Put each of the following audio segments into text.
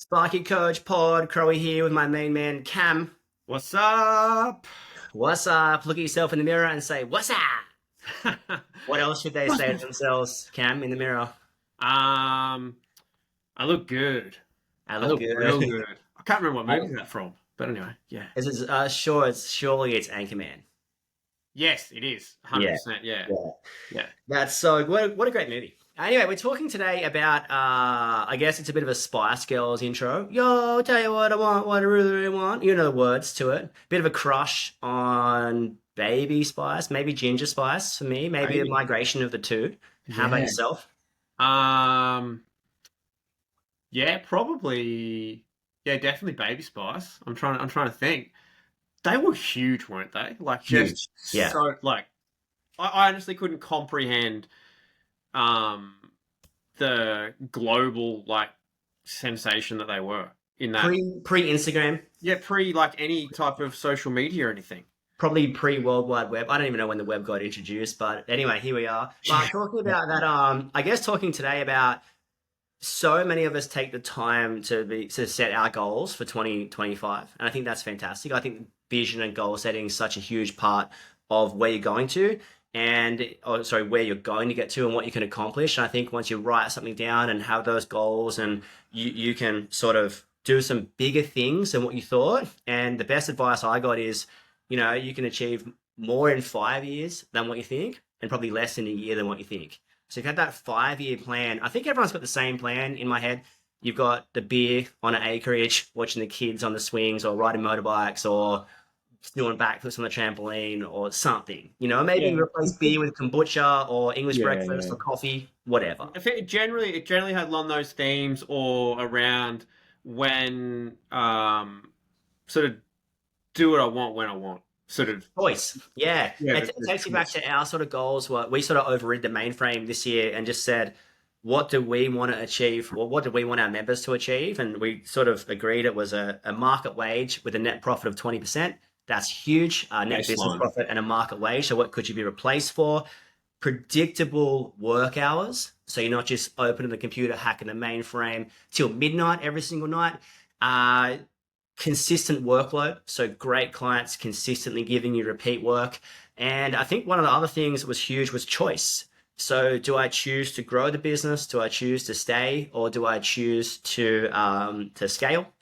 Sparky Coach Pod, Crowy here with my main man Cam. What's up? What's up? Look at yourself in the mirror and say, "What's up?" What else should they What's say to up? themselves, Cam, in the mirror? Um, I look good. I I look look real good. good. I can't remember what movie Oh, that's from, but anyway, yeah. is it, sure, surely it's Anchorman. Yes, it is. Yeah, 100%. Yeah. yeah. Yeah. That's so, what a great movie. Anyway, we're talking today about, I guess it's a bit of a Spice Girls intro. Yo, tell you what I want, what I really, really want. You know the words to it. Bit of a crush on Baby Spice, maybe Ginger Spice for me, maybe a Baby. migration of the two. How about Yeah. yourself? Um, yeah, probably. Yeah, definitely Baby Spice. I'm trying to think. They were huge, weren't they? Like just Huge. Yeah. so like I honestly couldn't comprehend um the global like sensation that they were in that. Pre Instagram, Yeah, pre like any type of social media or anything. probably pre World Wide Web. I don't even know when the web got introduced, but anyway, here we are. But talking Yeah. about that, I guess talking today about so many of us take the time to set our goals for 2025, and I think that's fantastic. I think vision and goal setting is such a huge part of where you're going to, and oh, sorry, where you're going to get to and what you can accomplish. And I think once you write something down and have those goals, and you can sort of do some bigger things than what you thought. And the best advice I got is, you can achieve more in 5 years than what you think, and probably less in a year than what you think. So if you had that 5 year plan, I think everyone's got the same plan in my head. You've got the beer on an acreage, watching the kids on the swings or riding motorbikes or doing backflips on the trampoline or something. Maybe Yeah. replace beer with kombucha or English Yeah, breakfast yeah. or coffee, whatever. I think it generally had along those themes or around when sort of do what I want when I want. Sort of Choice. Yeah. yeah, It the takes you back choice. to our sort of goals. What we sort of overrid the mainframe this year and just said, what do we want to achieve? Well, what do we want our members to achieve? And we sort of agreed it was a market wage with a net profit of 20%. That's huge. Net business Baseline. profit and a market wage. So what could you be replaced for? Predictable work hours. So you're not just opening the computer, hacking the mainframe till midnight every single night. Uh, Consistent workload. So great clients consistently giving you repeat work. And I think one of the other things that was huge was choice. So do I choose to grow the business? Do I choose to stay, or do I choose to scale?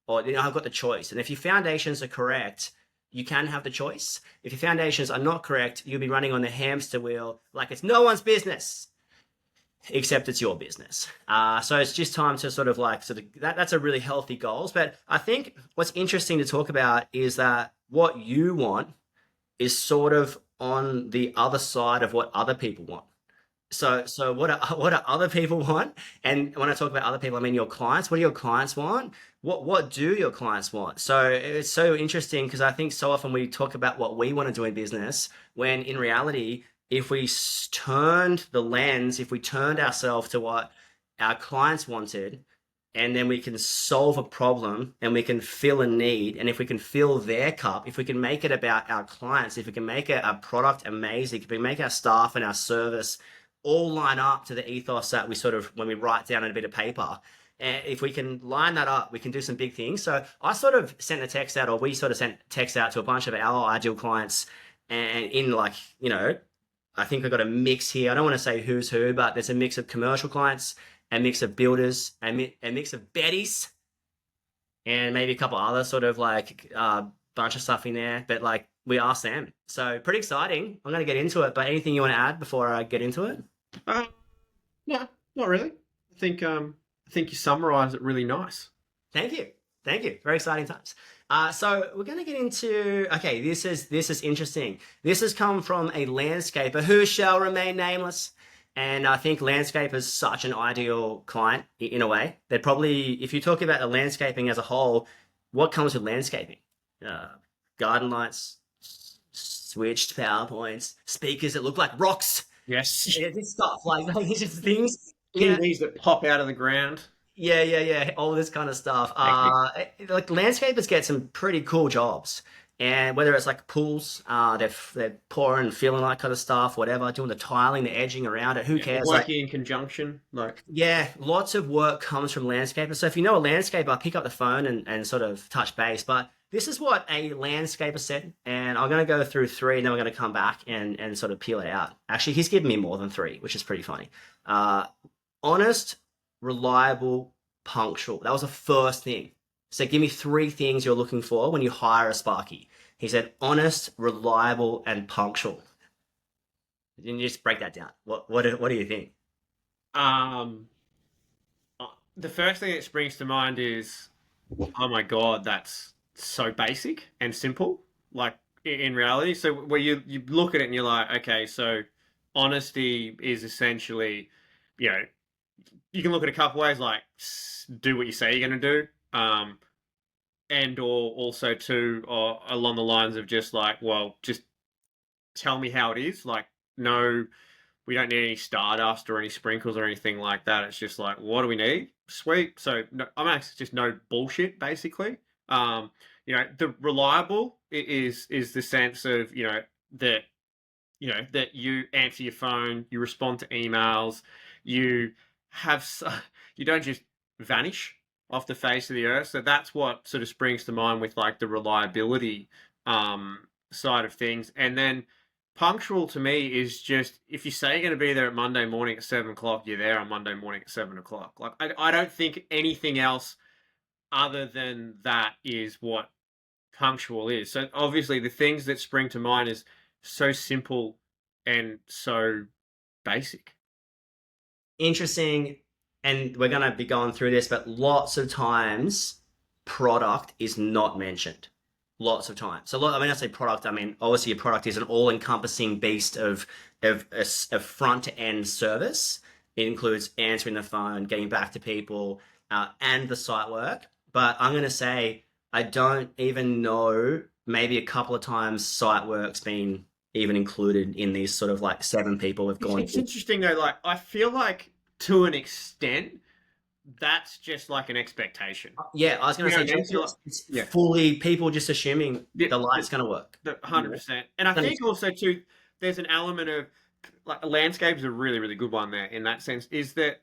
Or I've got the choice. And if your foundations are correct, you can have the choice. If your foundations are not correct, you'll be running on the hamster wheel like it's no one's business except it's your business. So it's just time to sort of that's a really healthy goals. But I think what's interesting to talk about is that what you want is sort of on the other side of what other people want. So what do other people want? And when I talk about other people, I mean your clients. What do your clients want? What do your clients want? So it's so interesting because I think so often we talk about what we want to do in business when in reality, if we turned the lens, if we turned ourselves to what our clients wanted, and then we can solve a problem and we can fill a need, and if we can fill their cup, if we can make it about our clients, if we can make our product amazing, if we make our staff and our service all line up to the ethos that we sort of when we write down on a bit of paper. And if we can line that up, we can do some big things. So I sort of sent a text out, or we sort of sent text out to a bunch of our ideal clients, and in I think I've got a mix here. I don't want to say who's who, but there's a mix of commercial clients, a mix of builders, a mix of betties, and maybe a couple other sort of bunch of stuff in there. But like we asked them, so pretty exciting. I'm going to get into it. But anything you want to add before I get into it? Uh, no, not really. I think you summarised it really nice. Thank you. Thank you. Very exciting times. So we're going to get into. Okay, this is interesting. This has come from a landscaper who shall remain nameless, and I think landscape is such an ideal client in a way. They're probably, if you talk about the landscaping as a whole, what comes with landscaping? Uh, Garden lights, switched PowerPoints, speakers that look like rocks. Yes. Yeah, this stuff like these are things. Yeah, TVs that pop out of the ground. yeah. All this kind of stuff. Hectic. Like landscapers get some pretty cool jobs. And whether it's like pools, they're pouring, feeling that kind of stuff, whatever, doing the tiling, the edging around it. Who Yeah, or cares? Like, working in conjunction, like yeah, lots of work comes from landscapers. So if you know a landscaper, pick up the phone and sort of touch base. But this is what a landscaper said, and I'm going to go through three, and then we're going to come back and sort of peel it out. Actually, he's given me more than three, which is pretty funny. Uh, Honest, reliable, punctual. That was the first thing. So give me three things you're looking for when you hire a Sparky. He said honest, reliable, and punctual. Didn't you just break that down? What do you think? um the first thing that springs to mind is, oh my God, that's so basic and simple, like in reality. So where you look at it and you're like, okay, so honesty is essentially, you know, you can look at it a couple ways, like do what you say you're going to do, and or also too, or along the lines of just like, well, just tell me how it is. Like, no, we don't need any stardust or any sprinkles or anything like that. It's just like, what do we need? Sweet. So no, I'm actually just no bullshit, basically. Um, the reliable is the sense of that that you answer your phone, you respond to emails, you have you don't just vanish off the face of the earth. So that's what sort of springs to mind with like the reliability side of things. And then punctual to me is just if you say you're going to be there at Monday morning at 7 o'clock, you're there on Monday morning at 7 o'clock. Like I don't think anything else other than that is what punctual is. So obviously the things that spring to mind is so simple and so basic. Interesting, and we're going to be going through this, but lots of times product is not mentioned. Lots of times. So, I mean, I say product, I mean, obviously, your product is an all encompassing beast of front to end service. It includes answering the phone, getting back to people, and the site work. But I'm going to say, I don't even know, maybe a couple of times site work's been even included in these sort of like seven people we've It's, gone it's through. interesting though. Like I feel like to an extent, that's just like an expectation. Yeah, I was going You to know say, what I mean? Jesse, So like, it's yeah, fully people just assuming the, the the, light's going to work. the You 100%. And I know? think also too, there's an element of like a landscape is a really really good one there in that sense. Is that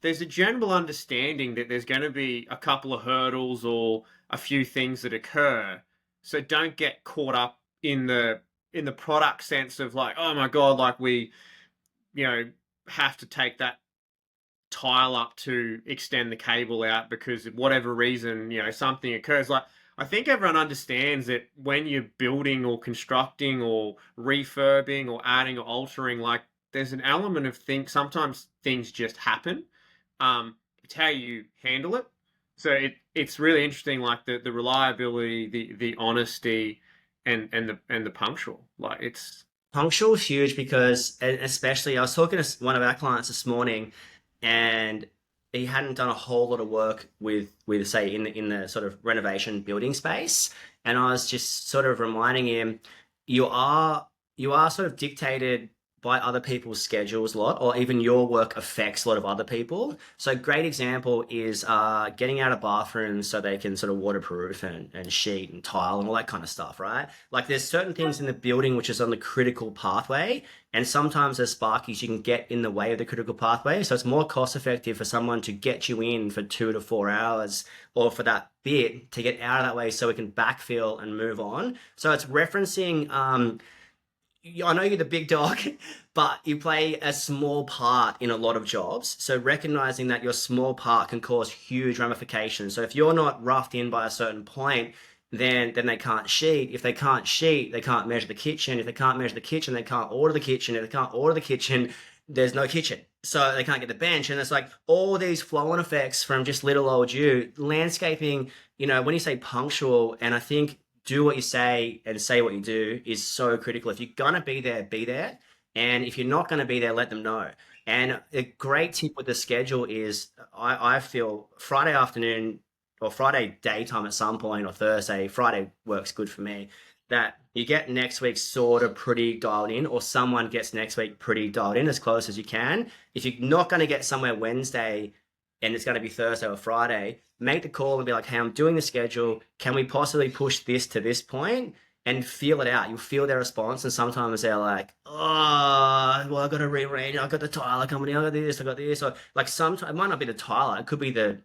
there's a general understanding that there's going to be a couple of hurdles or a few things that occur. So don't get caught up in the product sense of like, oh my God, like we you know have to take that tile up to extend the cable out because of whatever reason, something occurs. Like, I think everyone understands that when you're building or constructing or refurbing or adding or altering, like, there's an element of sometimes things just happen. It's how you handle it. So it's really interesting, like the reliability, the honesty, and the punctual. Like it's Punctual is huge because, especially, I was talking to one of our clients this morning, and he hadn't done a whole lot of work with say in the sort of renovation building space, and I was just sort of reminding him, you are you are sort of dictated by other people's schedules a lot, or even your work affects a lot of other people. So a great example is getting out of bathrooms so they can sort of waterproof and sheet and tile and all that kind of stuff, right? Like there's certain things in the building which is on the critical pathway, and sometimes as Sparkies you can get in the way of the critical pathway. So it's more cost effective for someone to get you in for 2 to 4 hours or for that bit to get out of that way so we can backfill and move on. So it's referencing I know you're the big dog, but you play a small part in a lot of jobs. So recognizing that your small part can cause huge ramifications. So if you're not roughed in by a certain point, then they can't sheet. If they can't sheet, they can't measure the kitchen. If they can't measure the kitchen, they can't order the kitchen. If they can't order the kitchen, there's no kitchen. So they can't get the bench. And it's like all these flow-on effects from just little old you. Landscaping, when you say punctual, and I think do what you say what you do is so critical. If you're gonna be there, be there. And if you're not gonna be there, let them know. And a great tip with the schedule is I feel Friday afternoon or Friday daytime at some point or Thursday, Friday works good for me. That you get next week sort of pretty dialed in, or someone gets next week pretty dialed in as close as you can. If you're not going to get somewhere Wednesday, and it's going to be Thursday or Friday, make the call and be like, hey, I'm doing the schedule. Can we possibly push this to this point? And feel it out. You'll feel their response. And sometimes they're like, oh, well, I got to rearrange. I got the Tyler company. I got this. I got this. Or like sometimes it might not be the Tyler. It could be the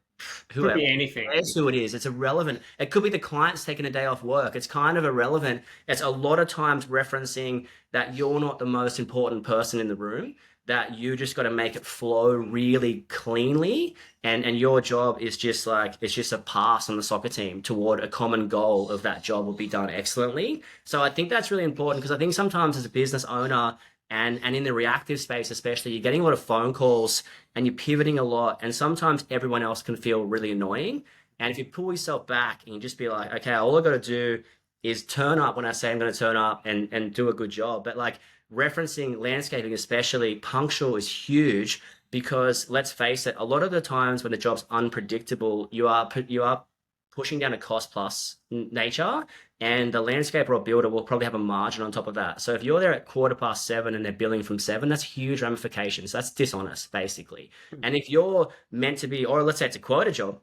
Could whoever. be anything. Guess who it is. It's irrelevant. It could be the client's taking a day off work. It's kind of irrelevant. It's a lot of times referencing that you're not the most important person in the room, that you just got to make it flow really cleanly. And your job is just like, it's just a pass on the soccer team toward a common goal of that job will be done excellently. So I think that's really important because I think sometimes as a business owner, and in the reactive space especially, you're getting a lot of phone calls and you're pivoting a lot, and sometimes everyone else can feel really annoying. And if you pull yourself back and you just be like, okay, all I got to do is turn up when I say I'm going to turn up and do a good job. But like referencing landscaping, especially punctual, is huge because let's face it, a lot of the times when the job's unpredictable, you are pushing down a cost plus nature, and the landscaper or builder will probably have a margin on top of that. So if you're there at 7:15 and they're billing from 7, that's huge ramifications. That's dishonest, basically. And if you're meant to be, or let's say it's a quota job,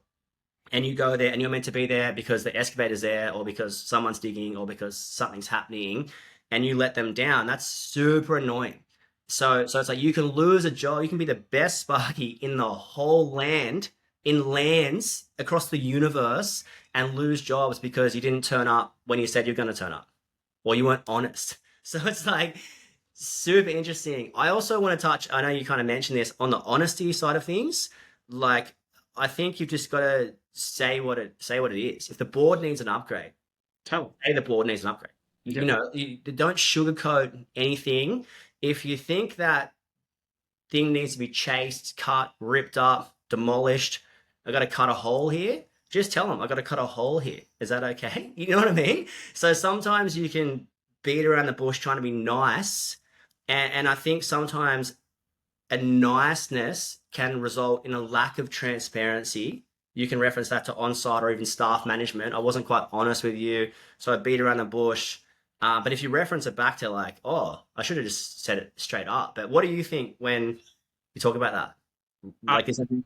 and you go there and you're meant to be there because the excavator's there or because someone's digging or because something's happening, and you let them down, that's super annoying. So it's like you can lose a job. You can be the best Sparky in the whole land, in lands across the universe, and lose jobs because you didn't turn up when you said you're going to turn up, or you weren't honest. So it's like super interesting. I also want to touch, I know you kind of mentioned this, on the honesty side of things. Like, I think you've just got to say what it is. If the board needs an upgrade, Tell them. say the board needs an upgrade. You Yep. know, you don't sugarcoat anything. If you think that thing needs to be chased, cut, ripped up, demolished, I got to cut a hole here. Just tell them I got to cut a hole here. Is that okay? You know what I mean? So sometimes you can beat around the bush trying to be nice, and I think sometimes a niceness can result in a lack of transparency. You can reference that to on-site or even staff management. I wasn't quite honest with you, so I beat around the bush. But if you reference it back to like, oh, I should have just said it straight up. But what do you think when you talk about that? I, Like, is that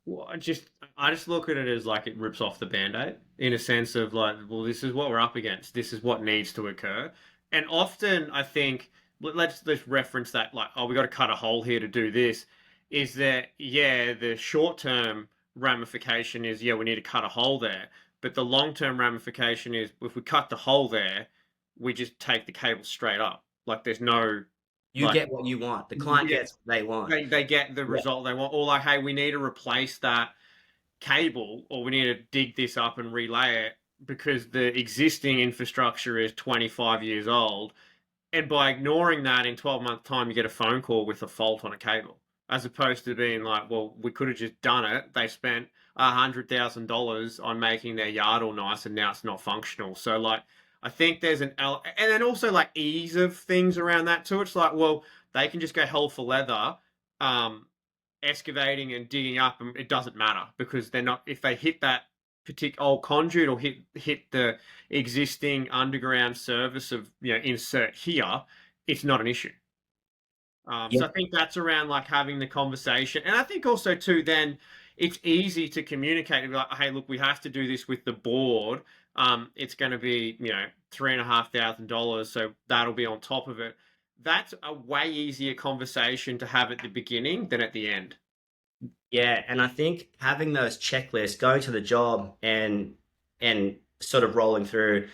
well, I just look at it as like it rips off the band-aid in a sense of like, well, this is what we're up against. This is what needs to occur. And often I think let's reference that like, oh, we got to cut a hole here to do this. Is that yeah, the short-term ramification is yeah, we need to cut a hole there. But the long-term ramification is if we cut the hole there, we just take the cable straight up. Like there's no you like get what you want? The client yeah, gets what they want. they get the Yeah. result they want, or like, hey, we need to replace that cable, or we need to dig this up and relay it because the existing infrastructure is 25 years old. And by ignoring that, in 12 months' time, you get a phone call with a fault on a cable, as opposed to being like, well, we could have just done it. They spent $100,000 on making their yard all nice, and now it's not functional. So like, I think there's and then also like ease of things around that too. It's like, well, they can just go hell for leather, um, excavating and digging up, and it doesn't matter because they're not. If they hit that particular old conduit or hit the existing underground service of insert here, it's not an issue. Yeah. So I think that's around like having the conversation, and I think also too then it's easy to communicate and be like, hey, look, we have to do this with the board. It's going to be $3,500, so that'll be on top of it. That's a way easier conversation to have at the beginning than at the end. Yeah, and I think having those checklists, going to the job and sort of rolling through,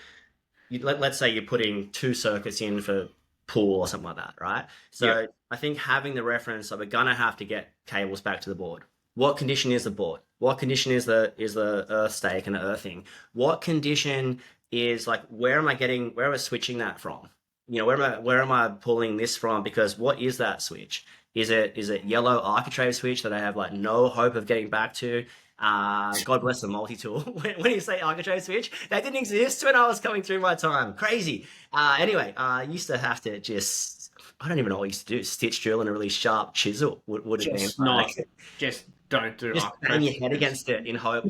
let's say you're putting 2 circuits in for pool or something like that, right? Yep. So I think having the reference of we're gonna have to get cables back to the board. What condition is the board? What condition is the earth stake and the earthing? What condition is like where am I switching that from? Where am I pulling this from? Because what is that switch? Is it yellow architrave switch that I have like no hope of getting back to? God bless the multi-tool. When you say architrave switch, that didn't exist when I was coming through my time. Crazy. Anyway, I used to have to just, I don't even know what I used to do. Stitch drill and a really sharp chisel would have been Just not, like, just don't do just bang your head architecture. against it in hope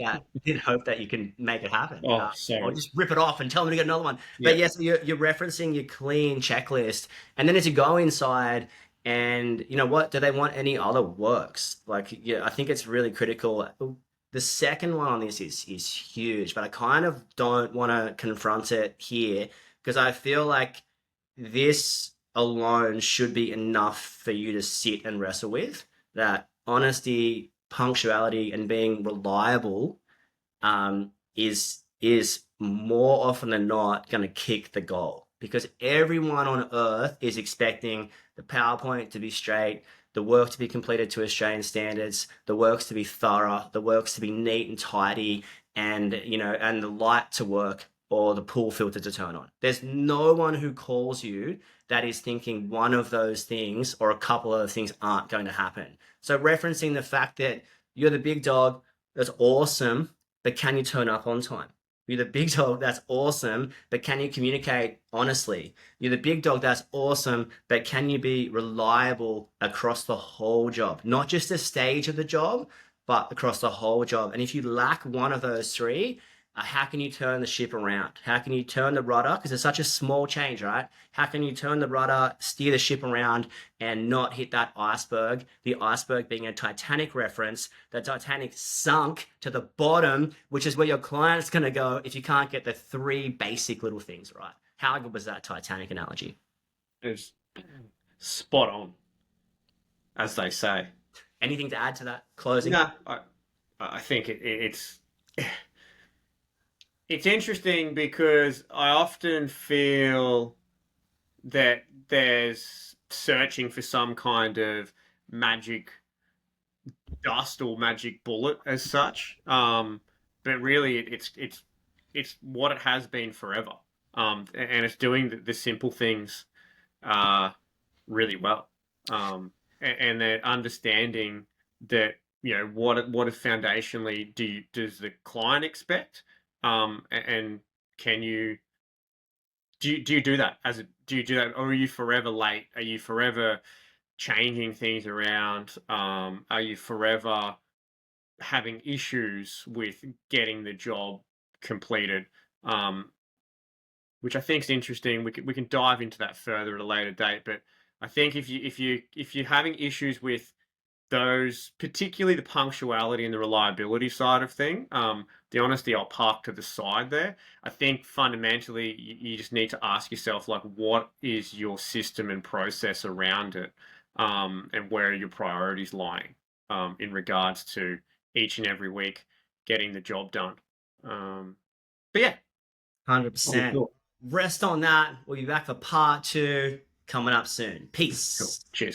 that you can make it happen, Oh, or sorry. just rip it off and tell them to get another one. But Yeah. yes, you're referencing your clean checklist, and then as you go inside And you know what? Do they want any other works? Like, yeah, I think it's really critical. The second one on this is huge, but I kind of don't want to confront it here because I feel like this alone should be enough for you to sit and wrestle with. That honesty, punctuality, and being reliable is more often than not going to kick the goal because everyone on earth is expecting the PowerPoint to be straight, the work to be completed to Australian standards, the works to be thorough, the works to be neat and tidy, and and the light to work or the pool filter to turn on. There's no one who calls you that is thinking one of those things or a couple of things aren't going to happen. So referencing the fact that you're the big dog, that's awesome, but can you turn up on time? You're the big dog, that's awesome, but can you communicate honestly? You're the big dog, that's awesome, but can you be reliable across the whole job? Not just a stage of the job, but across the whole job. And if you lack one of those three, how can you turn the ship around? How can you turn the rudder? Because it's such a small change, right? How can you turn the rudder, steer the ship around, and not hit that iceberg? The iceberg being a Titanic reference. The Titanic sunk to the bottom, which is where your client's going to go if you can't get the three basic little things right. How good was that Titanic analogy? It's spot on, as they say. Anything to add to that closing? No, I think it's interesting because I often feel that there's searching for some kind of magic dust or magic bullet as such. But really, it's what it has been forever. And it's doing the simple things uh, really well. And then understanding that what is foundationally does the client expect, and can you do you do that do you do that, or are you forever late? Are you forever changing things around? Are you forever having issues with getting the job completed? Um, which I think is interesting. We can dive into that further at a later date. But I think if you're having issues with those, particularly the punctuality and the reliability side of thing, the honesty I'll park to the side there. I think fundamentally you just need to ask yourself, like, what is your system and process around it, and where are your priorities lying, in regards to each and every week getting the job done. But yeah, cool, 100%. cool, Rest on that. We'll be back for part two coming up soon. cool. Peace. Cheers.